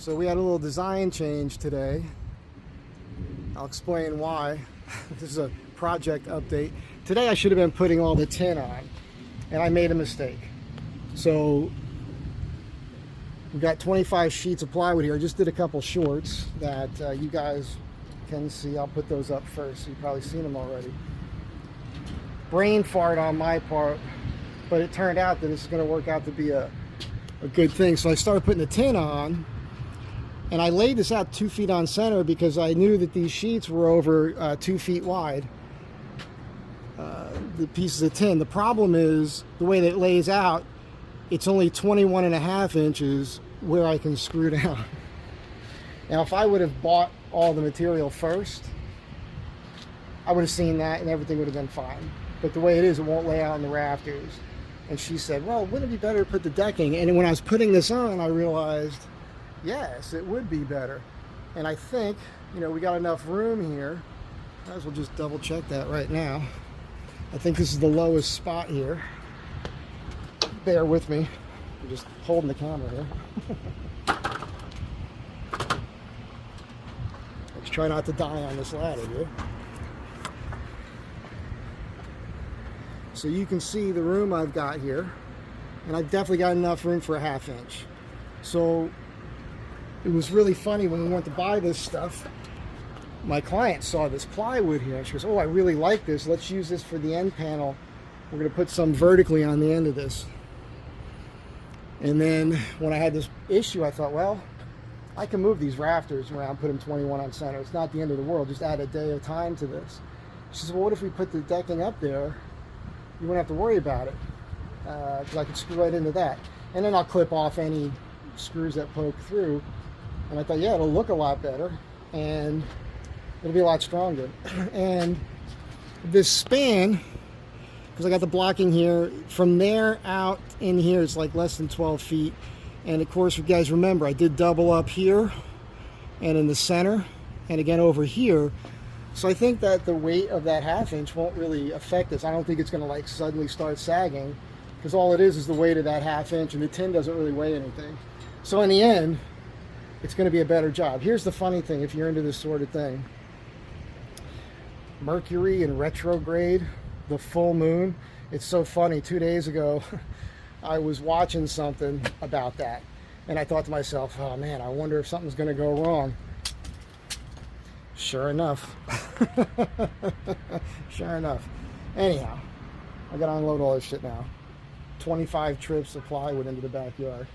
So we had a little design change today. I'll explain why. This is a project update. Today I should have been putting all the tin on, and I made a mistake. So we've got 25 sheets of plywood here. I just did a couple shorts that you guys can see. I'll put those up first. You've probably seen them already. Brain fart on my part, but it turned out that this is going to work out to be a good thing. So I started putting the tin on, and I laid this out 2 feet on center because I knew that these sheets were over 2 feet wide, the pieces of tin. The problem is the way that it lays out, it's only 21.5 inches where I can screw down. Now, if I would have bought all the material first, I would have seen that and everything would have been fine. But the way it is, it won't lay out in the rafters. And she said, well, wouldn't it be better to put the decking? And when I was putting this on, I realized, yes, it would be better. And I think, we got enough room here. Might as well just double check that right now. I think this is the lowest spot here. Bear with me. I'm just holding the camera here. Let's try not to die on this ladder here. So you can see the room I've got here, and I've definitely got enough room for a 1/2 inch. So it was really funny when we went to buy this stuff. My client saw this plywood here and she goes, oh, I really like this. Let's use this for the end panel. We're going to put some vertically on the end of this. And then when I had this issue, I thought, well, I can move these rafters around, put them 21 on center. It's not the end of the world. Just add a day of time to this. She said, well, what if we put the decking up there? You wouldn't have to worry about it because I could screw right into that. And then I'll clip off any screws that poke through. And I thought, yeah, it'll look a lot better and it'll be a lot stronger. And this span, because I got the blocking here, from there out in here, it's like less than 12 feet. And of course, if you guys remember, I did double up here and in the center and again over here. So I think that the weight of that 1/2 inch won't really affect this. I don't think it's going to like suddenly start sagging because all it is the weight of that 1/2 inch, and the tin doesn't really weigh anything. So in the end, it's going to be a better job. Here's the funny thing, if you're into this sort of thing. Mercury in retrograde, the full moon. It's so funny. 2 days ago, I was watching something about that, and I thought to myself, oh man, I wonder if something's going to go wrong. Sure enough. Sure enough. Anyhow, I gotta unload all this shit now. 25 trips of plywood into the backyard.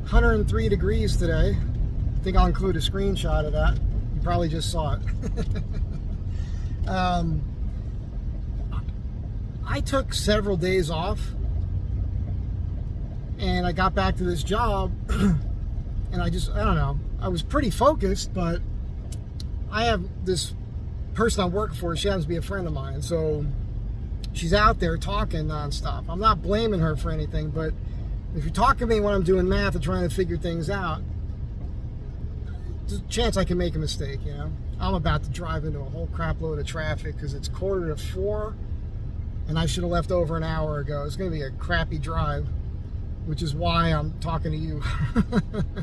"103 degrees today." I think I'll include a screenshot of that. You probably just saw it. I took several days off and I got back to this job and I don't know, I was pretty focused, but I have this person I'm working for, she happens to be a friend of mine, so she's out there talking nonstop. I'm not blaming her for anything, but if you're talking to me when I'm doing math and trying to figure things out, there's a chance I can make a mistake, I'm about to drive into a whole crap load of traffic because it's 3:45 and I should have left over an hour ago. It's going to be a crappy drive, which is why I'm talking to you.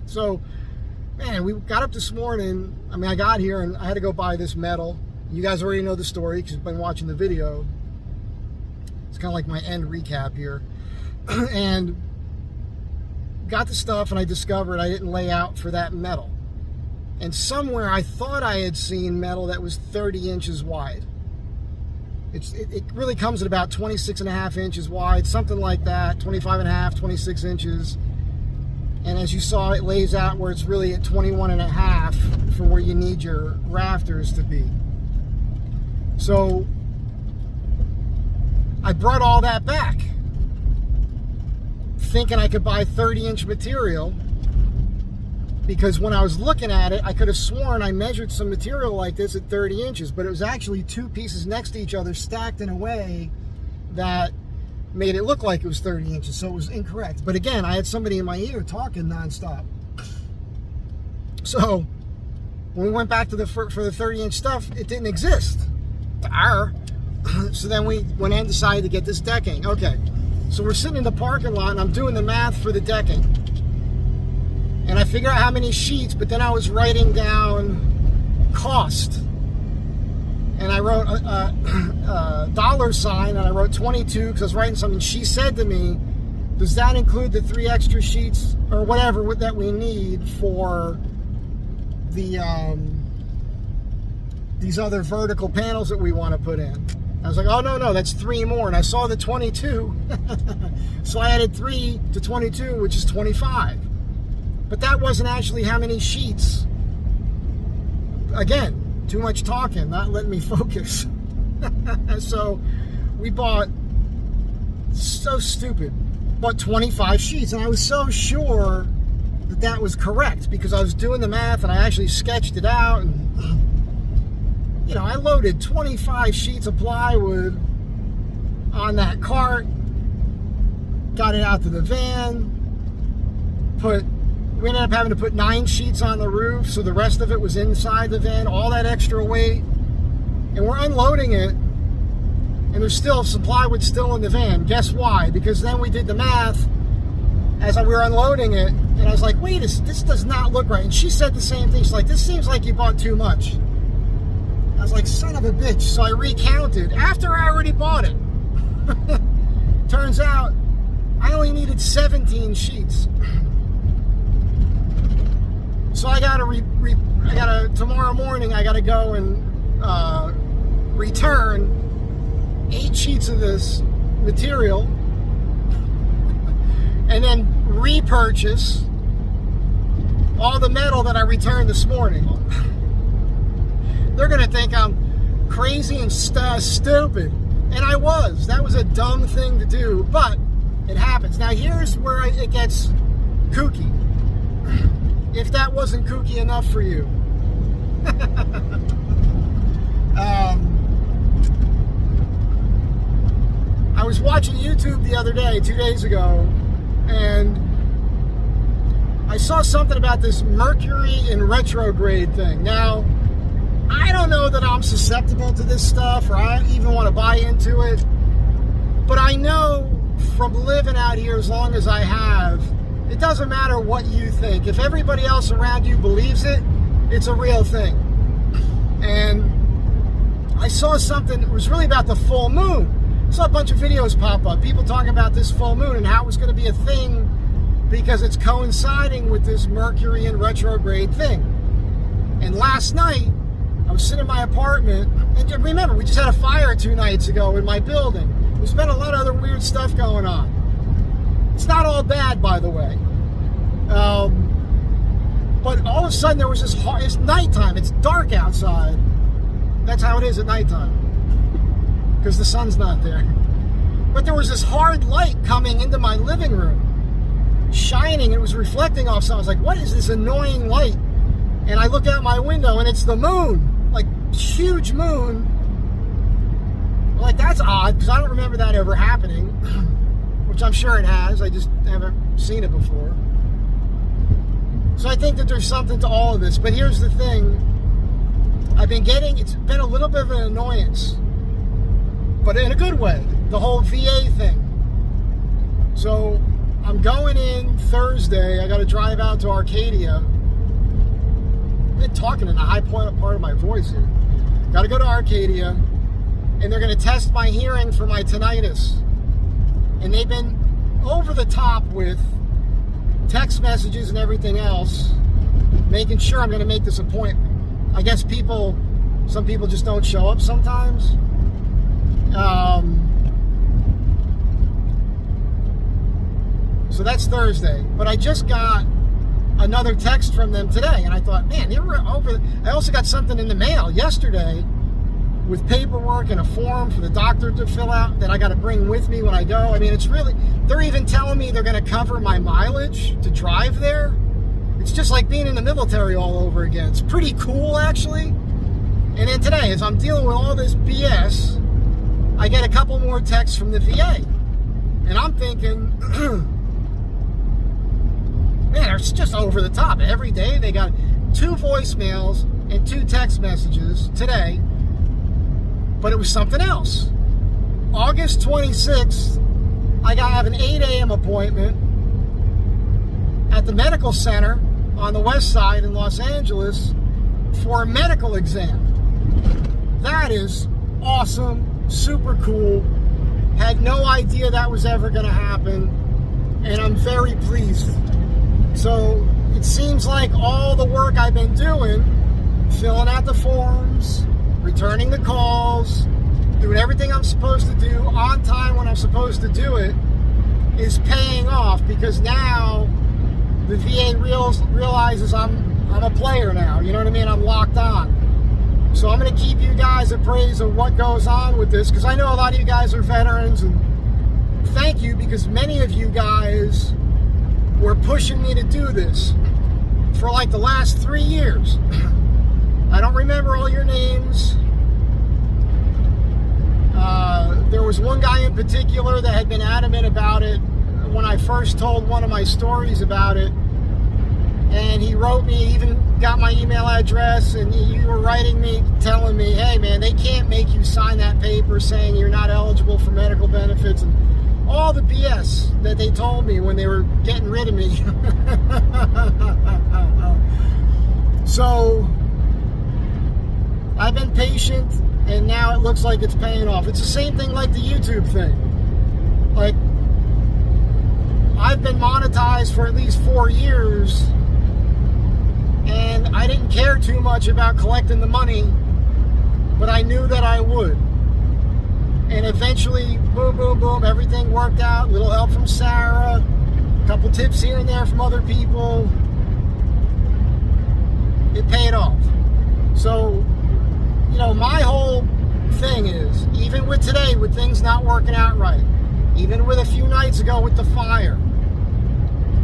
So, man, we got up this morning. I got here and I had to go buy this metal. You guys already know the story because you've been watching the video. It's kind of like my end recap here. And got the stuff and I discovered I didn't lay out for that metal. And somewhere I thought I had seen metal that was 30 inches wide. It really comes at about 26.5 inches wide, something like that, 25.5, 26 inches. And as you saw, it lays out where it's really at 21.5 for where you need your rafters to be. So I brought all that back, thinking I could buy 30-inch material, because when I was looking at it, I could have sworn I measured some material like this at 30 inches, but it was actually 2 pieces next to each other stacked in a way that made it look like it was 30 inches, so it was incorrect. But again, I had somebody in my ear talking nonstop. So When we went back to for the 30-inch stuff, it didn't exist. So then we went and decided to get this decking. Okay, so we're sitting in the parking lot, and I'm doing the math for the decking. And I figure out how many sheets, but then I was writing down cost. And I wrote a dollar sign, and I wrote 22 because I was writing something. She said to me, does that include the 3 extra sheets or whatever that we need for the these other vertical panels that we want to put in? I was like, oh, no, that's 3 more. And I saw the 22. So I added 3 to 22, which is 25. But that wasn't actually how many sheets. Again, too much talking, not letting me focus. So we bought, so stupid, bought 25 sheets. And I was so sure that that was correct because I was doing the math and I actually sketched it out. And, you know, I loaded 25 sheets of plywood on that cart, got it out to the van, we ended up having to put 9 sheets on the roof, so the rest of it was inside the van, all that extra weight. And we're unloading it, and there's still some plywood still in the van. Guess why? Because then we did the math as we were unloading it, and I was like, wait, this does not look right. And she said the same thing. She's like, this seems like you bought too much. I was like, son of a bitch. So I recounted after I already bought it. Turns out I only needed 17 sheets. So I gotta tomorrow morning I gotta go and return 8 sheets of this material and then repurchase all the metal that I returned this morning. They're gonna think I'm crazy and stupid, and I was. That was a dumb thing to do, but it happens. Now here's where it gets kooky. If that wasn't kooky enough for you. I was watching YouTube the other day, 2 days ago, and I saw something about this Mercury in retrograde thing. Now, I don't know that I'm susceptible to this stuff or I even want to buy into it, but I know from living out here as long as I have, it doesn't matter what you think. If everybody else around you believes it, it's a real thing. And I saw something, it was really about the full moon. I saw a bunch of videos pop up, people talking about this full moon and how it was going to be a thing because it's coinciding with this Mercury in retrograde thing. And last night, I was sitting in my apartment, and remember, we just had a fire 2 nights ago in my building. There's been a lot of other weird stuff going on. It's not all bad, by the way. But all of a sudden there was it's nighttime. It's dark outside. That's how it is at nighttime. Because the sun's not there. But there was this hard light coming into my living room. Shining. It was reflecting off something. I was like, what is this annoying light? And I look out my window and it's the moon. Like, huge moon. Like, that's odd because I don't remember that ever happening. Which I'm sure it has. I just haven't seen it before. So I think that there's something to all of this. But here's the thing. It's been a little bit of an annoyance. But in a good way. The whole VA thing. So I'm going in Thursday. I got to drive out to Arcadia. I've been talking in a high part of my voice here. Got to go to Arcadia. And they're going to test my hearing for my tinnitus. And they've been over the top with text messages and everything else, making sure I'm going to make this appointment. I guess some people just don't show up sometimes. So that's Thursday. But I just got another text from them today, and I thought, man, they were over. I also got something in the mail yesterday with paperwork and a form for the doctor to fill out that I got to bring with me when I go. I mean, it's really, they're even telling me they're going to cover my mileage to drive there. It's just like being in the military all over again. It's pretty cool, actually. And then today, as I'm dealing with all this BS, I get a couple more texts from the VA. And I'm thinking, man, it's just over the top. Every day they got, 2 voicemails and 2 text messages today, but it was something else. August 26th, I have an 8 a.m. appointment at the medical center on the west side in Los Angeles for a medical exam. That is awesome, super cool. Had no idea that was ever going to happen, and I'm very pleased. So it seems like all the work I've been doing, filling out the forms, returning the calls, doing everything I'm supposed to do on time when I'm supposed to do it, is paying off, because now the VA realizes I'm a player now. You know what I mean? I'm locked on. So I'm going to keep you guys appraised of what goes on with this, because I know a lot of you guys are veterans, and thank you, because many of you guys were pushing me to do this for like the last 3 years. I don't remember all your names. There was one guy in particular that had been adamant about it when I first told one of my stories about it, and he wrote me, even got my email address, and you were writing me, telling me, hey man, they can't make you sign that paper saying you're not eligible for medical benefits, and all the BS that they told me when they were getting rid of me. So I've been patient, and now it looks like it's paying off. It's the same thing like the YouTube thing. Like, I've been monetized for at least 4 years, and I didn't care too much about collecting the money, but I knew that I would. And eventually, boom, boom, boom, everything worked out. A little help from Sarah, a couple tips here and there from other people. It paid off. So, you know, my whole thing is, even with today, with things not working out right, even with a few nights ago with the fire,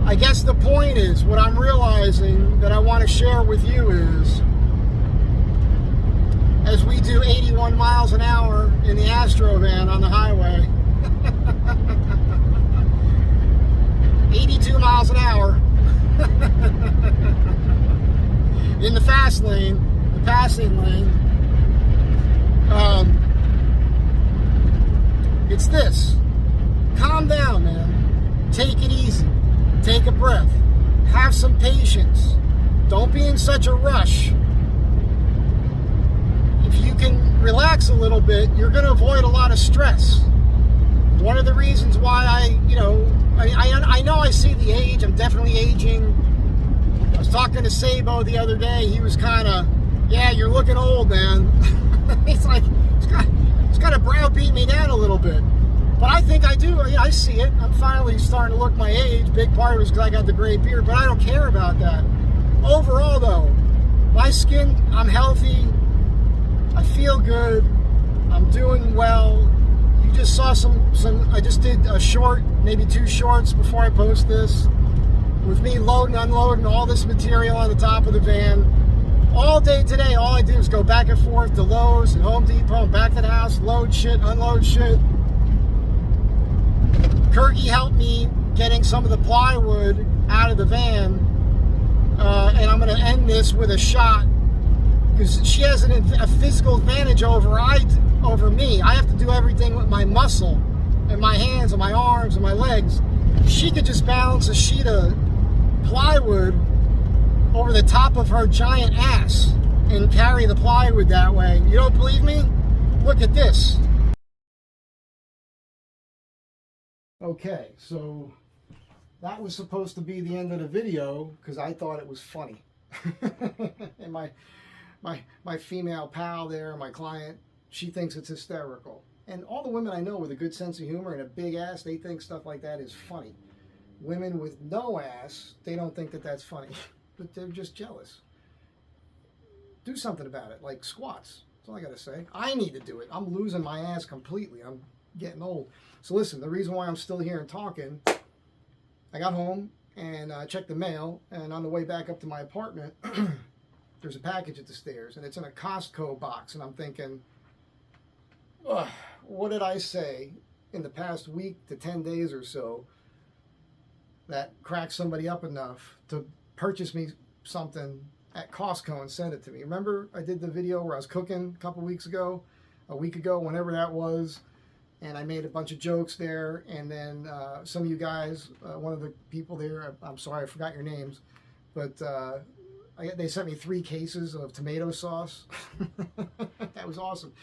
I guess the point is, what I'm realizing that I want to share with you is, as we do 81 miles an hour in the Astro van on the highway, 82 miles an hour in the fast lane, the passing lane, it's this: calm down, man. Take it easy. Take a breath. Have some patience. Don't be in such a rush. If you can relax a little bit, you're going to avoid a lot of stress. One of the reasons why I know I see the age. I'm definitely aging. I was talking to Sabo the other day. He was kind of, yeah, you're looking old, man. It's like, it's kind of browbeat me down a little bit. But I think I do. I see it. I'm finally starting to look my age. Big part of it is because I got the gray beard, but I don't care about that. Overall, though, my skin, I'm healthy. I feel good. I'm doing well. You just saw some. I just did a short, maybe 2 shorts before I post this, with me loading, unloading all this material on the top of the van. All day today, all I do is go back and forth to Lowe's and Home Depot and back to the house, load shit, unload shit. Kirky helped me getting some of the plywood out of the van, and I'm going to end this with a shot, because she has a physical advantage over me. I have to do everything with my muscle and my hands and my arms and my legs. She could just balance a sheet of plywood over the top of her giant ass and carry the plywood that way. You don't believe me? Look at this. Okay, so that was supposed to be the end of the video because I thought it was funny. And my female pal there, my client, she thinks it's hysterical. And all the women I know with a good sense of humor and a big ass, they think stuff like that is funny. Women with no ass, they don't think that that's funny, but they're just jealous. Do something about it, like squats. That's all I gotta say. I need to do it. I'm losing my ass completely. I'm getting old. So listen, the reason why I'm still here and talking, I got home and checked the mail, and on the way back up to my apartment, there's a package at the stairs, and it's in a Costco box, and I'm thinking, what did I say in the past week to 10 days or so that cracked somebody up enough to purchase me something at Costco and sent it to me. Remember I did the video where I was cooking a couple weeks ago, a week ago, whenever that was, and I made a bunch of jokes there, and then some of you guys, one of the people there, I'm sorry, I forgot your names, but they sent me 3 cases of tomato sauce. That was awesome.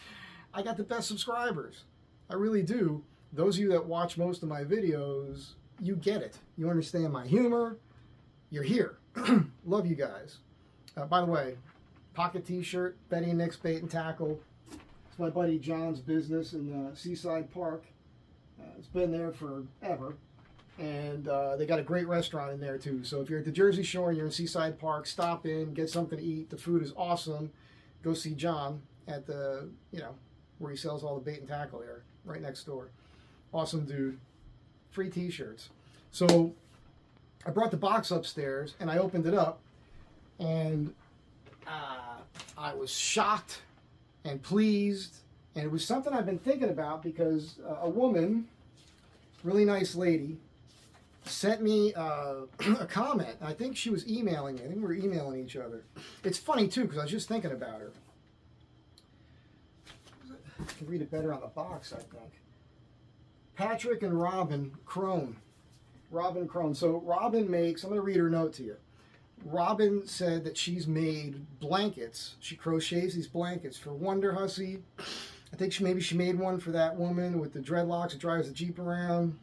I got the best subscribers. I really do. Those of you that watch most of my videos, you get it. You understand my humor. You're here. Love you guys. By the way, pocket t-shirt, Betty and Nick's Bait and Tackle. It's my buddy John's business in Seaside Park. It's been there forever. And they got a great restaurant in there too. So if you're at the Jersey Shore and you're in Seaside Park, stop in, get something to eat. The food is awesome. Go see John at the, where he sells all the bait and tackle there, right next door. Awesome dude. Free t-shirts. So I brought the box upstairs and I opened it up, and I was shocked and pleased, and it was something I've been thinking about because a woman, really nice lady, sent me a comment. I think she was emailing me. I think we were emailing each other. It's funny too because I was just thinking about her. I can read it better on the box, I think. Patrick and Robin Crone. Robin Crone. So Robin makes, I'm going to read her note to you. Robin said that she's made blankets. She crochets these blankets for Wonder Hussy. I think maybe she made one for that woman with the dreadlocks that drives the Jeep around,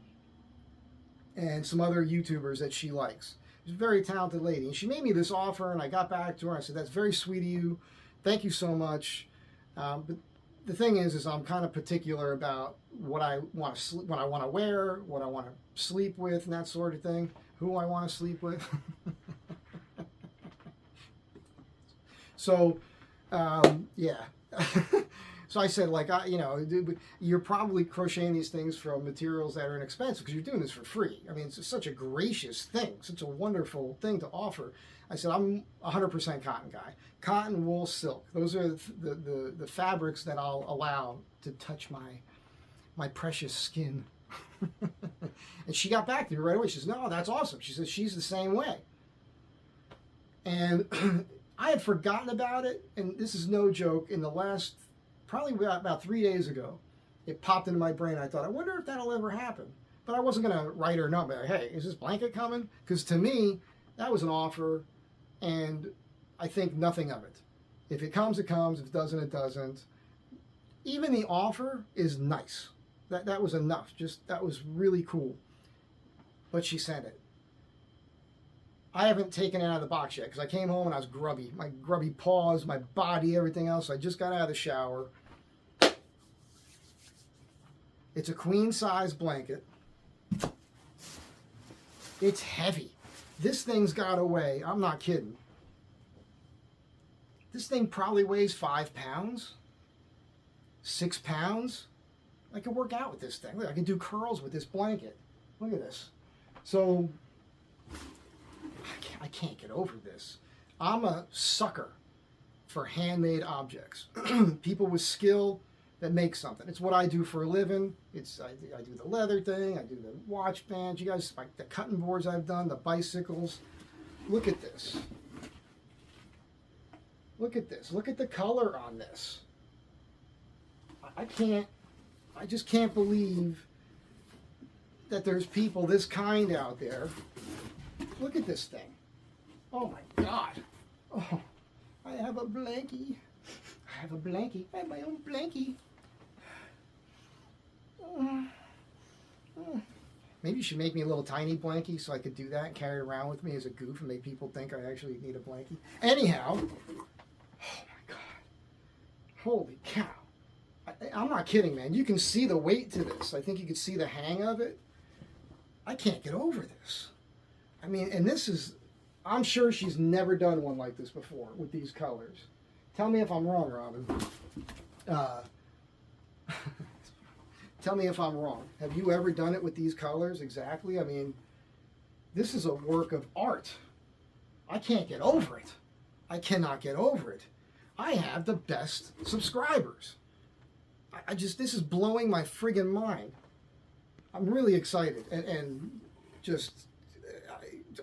and some other YouTubers that she likes. She's a very talented lady. And she made me this offer, and I got back to her. I said, that's very sweet of you. Thank you so much. But the thing is I'm kind of particular about what I want to wear, what I want to sleep with, and that sort of thing. Who I want to sleep with. So, yeah. So I said, like, you're probably crocheting these things from materials that are inexpensive because you're doing this for free. I mean, it's such a gracious thing, such a wonderful thing to offer. I said, I'm 100% cotton guy. Cotton, wool, silk. Those are the fabrics that I'll allow to touch my precious skin. And she got back to me right away. She says, no, that's awesome. She says she's the same way. And I had forgotten about it, and this is no joke. In the last, probably about 3 days ago, it popped into my brain. I thought, I wonder if that'll ever happen. But I wasn't going to write her a note, like, hey, is this blanket coming? Because to me, that was an offer, and I think nothing of it. If it comes, it comes. If it doesn't, it doesn't. Even the offer is nice. That was enough. That was really cool. But she sent it. I haven't taken it out of the box yet because I came home and I was grubby. My grubby paws, my body, everything else. I just got out of the shower. It's a queen size blanket. It's heavy. This thing's got to weigh, I'm not kidding. This thing probably weighs 5 pounds, 6 pounds. I could work out with this thing. Look, I can do curls with this blanket. Look at this. So I can't get over this. I'm a sucker for handmade objects. People with skill that make something. It's what I do for a living. I do the leather thing. I do the watch bands. You guys, like the cutting boards I've done, the bicycles. Look at this. Look at this. Look at the color on this. I just can't believe that there's people this kind out there. Look at this thing. Oh my God. Oh, I have a blankie. I have a blankie. I have my own blankie. Maybe you should make me a little tiny blankie so I could do that and carry it around with me as a goof and make people think I actually need a blankie. Anyhow, oh my God. Holy cow. I'm not kidding, man. You can see the weight to this. I think you can see the hang of it. I can't get over this. I mean, and this is, I'm sure she's never done one like this before with these colors. Tell me if I'm wrong, Robin. Tell me if I'm wrong. Have you ever done it with these colors exactly? I mean, this is a work of art. I can't get over it. I cannot get over it. I have the best subscribers. This is blowing my friggin' mind. I'm really excited and just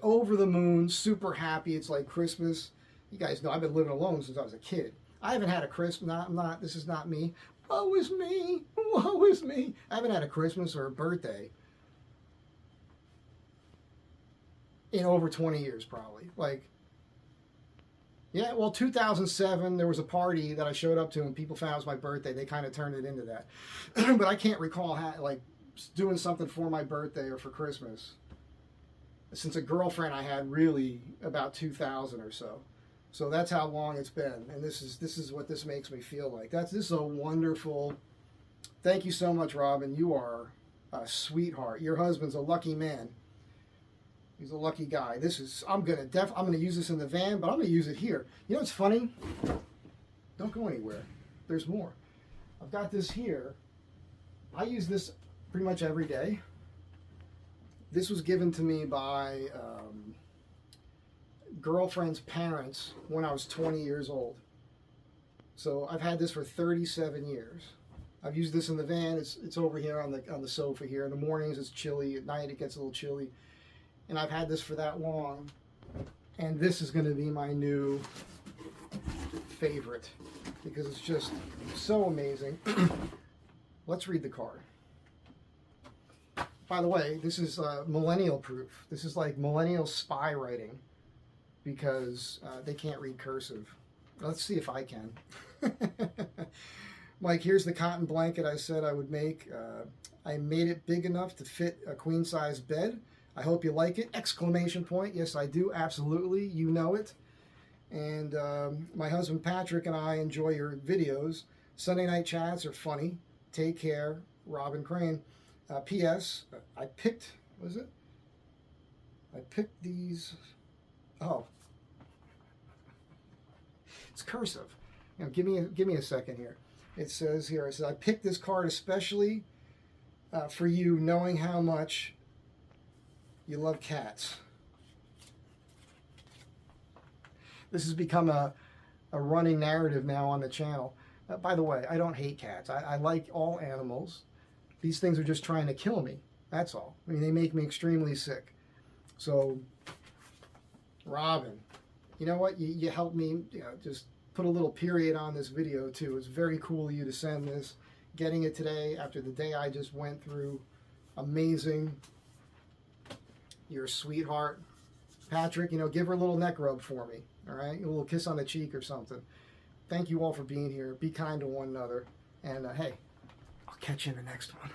over the moon, super happy. It's like Christmas. You guys know I've been living alone since I was a kid. I haven't had a Christmas. This is not me. Woe is me. Woe is me. I haven't had a Christmas or a birthday in over 20 years, probably. Like, yeah, well, 2007, there was a party that I showed up to, and people found it was my birthday. They kind of turned it into that. But I can't recall like doing something for my birthday or for Christmas since a girlfriend I had really about 2000 or so. So that's how long it's been, and this is what this makes me feel like. This is a wonderful. Thank you so much, Robin. You are a sweetheart. Your husband's a lucky man. He's a lucky guy. I'm gonna use this in the van, but I'm gonna use it here. You know what's funny? Don't go anywhere. There's more. I've got this here. I use this pretty much every day. This was given to me by girlfriend's parents when I was 20 years old. So I've had this for 37 years. I've used this in the van. It's over here on the sofa here. In the mornings it's chilly. At night it gets a little chilly. And I've had this for that long. And this is going to be my new favorite because it's just so amazing. Let's read the card. By the way, this is millennial proof. This is like millennial spy writing because they can't read cursive. Let's see if I can. Mike, here's the cotton blanket I said I would make. I made it big enough to fit a queen-size bed. I hope you like it! Exclamation point. Yes, I do. Absolutely. You know it. And my husband Patrick and I enjoy your videos. Sunday night chats are funny. Take care, Robin Crane. P.S. I picked, what is it? I picked these, oh. It's cursive. You know, give me a second here. It says here, I picked this card especially for you, knowing how much you love cats. This has become a running narrative now on the channel. By the way, I don't hate cats. I like all animals. These things are just trying to kill me. That's all. I mean, they make me extremely sick. So, Robin, you know what? You helped me, just put a little period on this video, too. It's very cool of you to send this. Getting it today after the day I just went through. Amazing. You're a sweetheart. Patrick, give her a little neck rub for me. All right? A little kiss on the cheek or something. Thank you all for being here. Be kind to one another. And, hey, I'll catch you in the next one.